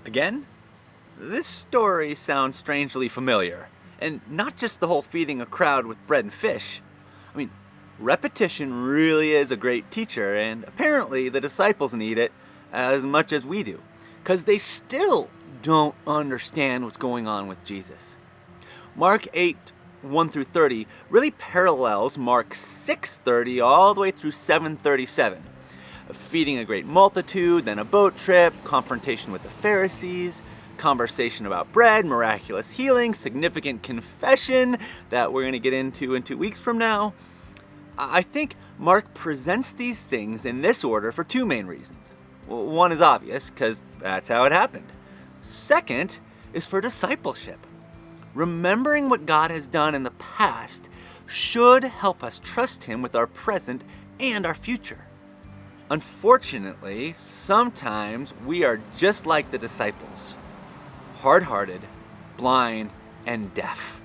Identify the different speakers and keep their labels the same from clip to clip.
Speaker 1: Again? This story sounds strangely familiar, and not just the whole feeding a crowd with bread and fish. I mean, repetition really is a great teacher, and apparently the disciples need it as much as we do, because they still don't understand what's going on with Jesus. Mark 8, 1 through 30 really parallels Mark 6:30 all the way through 7:37. Feeding a great multitude, then a boat trip, confrontation with the Pharisees, conversation about bread, miraculous healing, significant confession that we're going to get into in 2 weeks from now. I think Mark presents these things in this order for two main reasons. One is obvious, because that's how it happened. Second is for discipleship. Remembering what God has done in the past should help us trust Him with our present and our future. Unfortunately, sometimes we are just like the disciples, hard-hearted, blind, and deaf.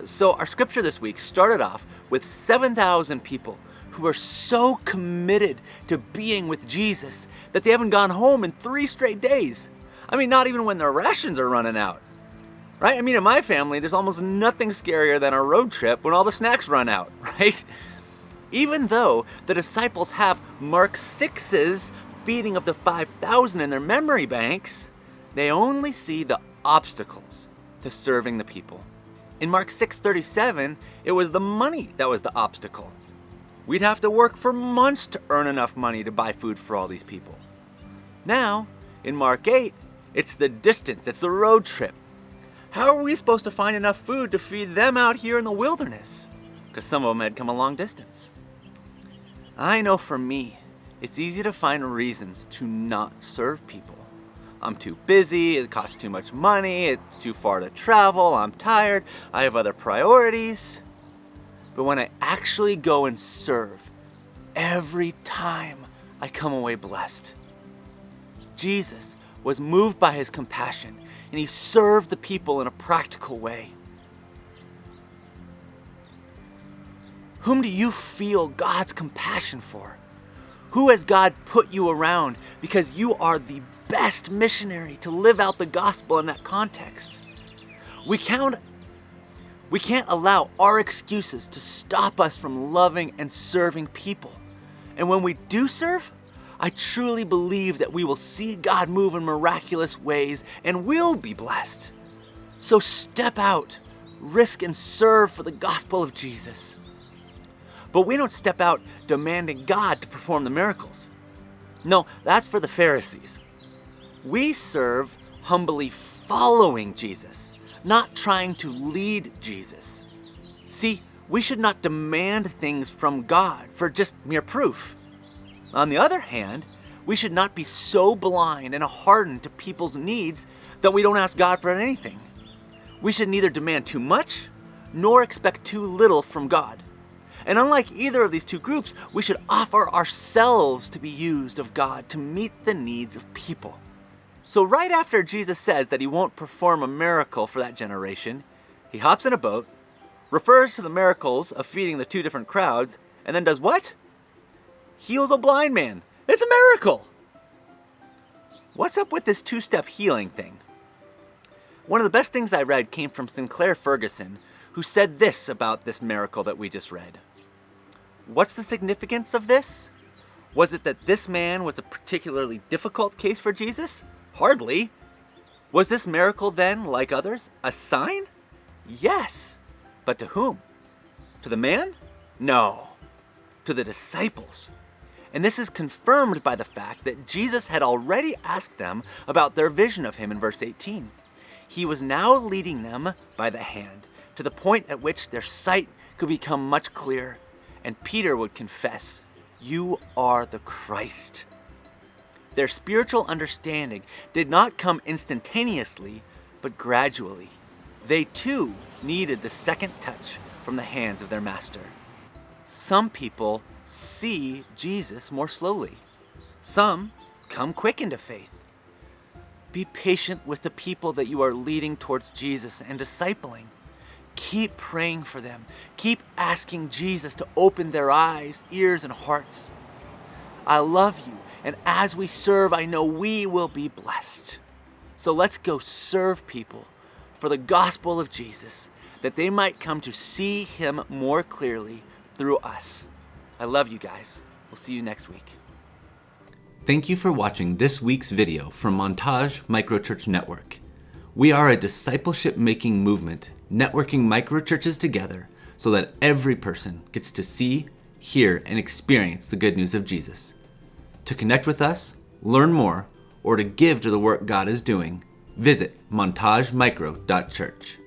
Speaker 1: So our scripture this week started off with 7,000 people who are so committed to being with Jesus that they haven't gone home in 3 straight days. I mean, not even when their rations are running out. Right? I mean, in my family, there's almost nothing scarier than a road trip when all the snacks run out, right? Even though the disciples have Mark 6's feeding of the 5,000 in their memory banks, they only see the obstacles to serving the people. In Mark 6:37, it was the money that was the obstacle. We'd have to work for months to earn enough money to buy food for all these people. Now, in Mark 8, it's the distance, it's the road trip. How are we supposed to find enough food to feed them out here in the wilderness? Because some of them had come a long distance. I know for me, it's easy to find reasons to not serve people. I'm too busy, it costs too much money, it's too far to travel, I'm tired, I have other priorities. But when I actually go and serve, every time I come away blessed. Jesus was moved by His compassion, and He served the people in a practical way. Whom do you feel God's compassion for? Who has God put you around because you are the best missionary to live out the gospel in that context? We can't allow our excuses to stop us from loving and serving people. And when we do serve, I truly believe that we will see God move in miraculous ways and we'll be blessed. So step out, risk and serve for the gospel of Jesus. But we don't step out demanding God to perform the miracles. No, that's for the Pharisees. We serve humbly following Jesus, not trying to lead Jesus. See, we should not demand things from God for just mere proof. On the other hand, we should not be so blind and hardened to people's needs that we don't ask God for anything. We should neither demand too much nor expect too little from God. And unlike either of these two groups, we should offer ourselves to be used of God to meet the needs of people. So right after Jesus says that He won't perform a miracle for that generation, He hops in a boat, refers to the miracles of feeding the two different crowds, and then does what? Heals a blind man. It's a miracle. What's up with this 2-step healing thing? One of the best things I read came from Sinclair Ferguson, who said this about this miracle that we just read. What's the significance of this? Was it that this man was a particularly difficult case for Jesus? Hardly. Was this miracle then, like others, a sign? Yes. But to whom? To the man? No. To the disciples. And this is confirmed by the fact that Jesus had already asked them about their vision of Him in verse 18. He was now leading them by the hand to the point at which their sight could become much clearer, and Peter would confess, "You are the Christ." Their spiritual understanding did not come instantaneously, but gradually. They too needed the second touch from the hands of their master. Some people see Jesus more slowly. Some come quick into faith. Be patient with the people that you are leading towards Jesus and discipling. Keep praying for them. Keep asking Jesus to open their eyes, ears, and hearts. I love you, and as we serve, I know we will be blessed. So let's go serve people for the gospel of Jesus, that they might come to see him more clearly through us. I love you guys. We'll see you next week.
Speaker 2: Thank you for watching this week's video from Montage Microchurch Network. We are a discipleship-making movement, networking microchurches together so that every person gets to see, hear, and experience the good news of Jesus. To connect with us, learn more, or to give to the work God is doing, visit montagemicro.church.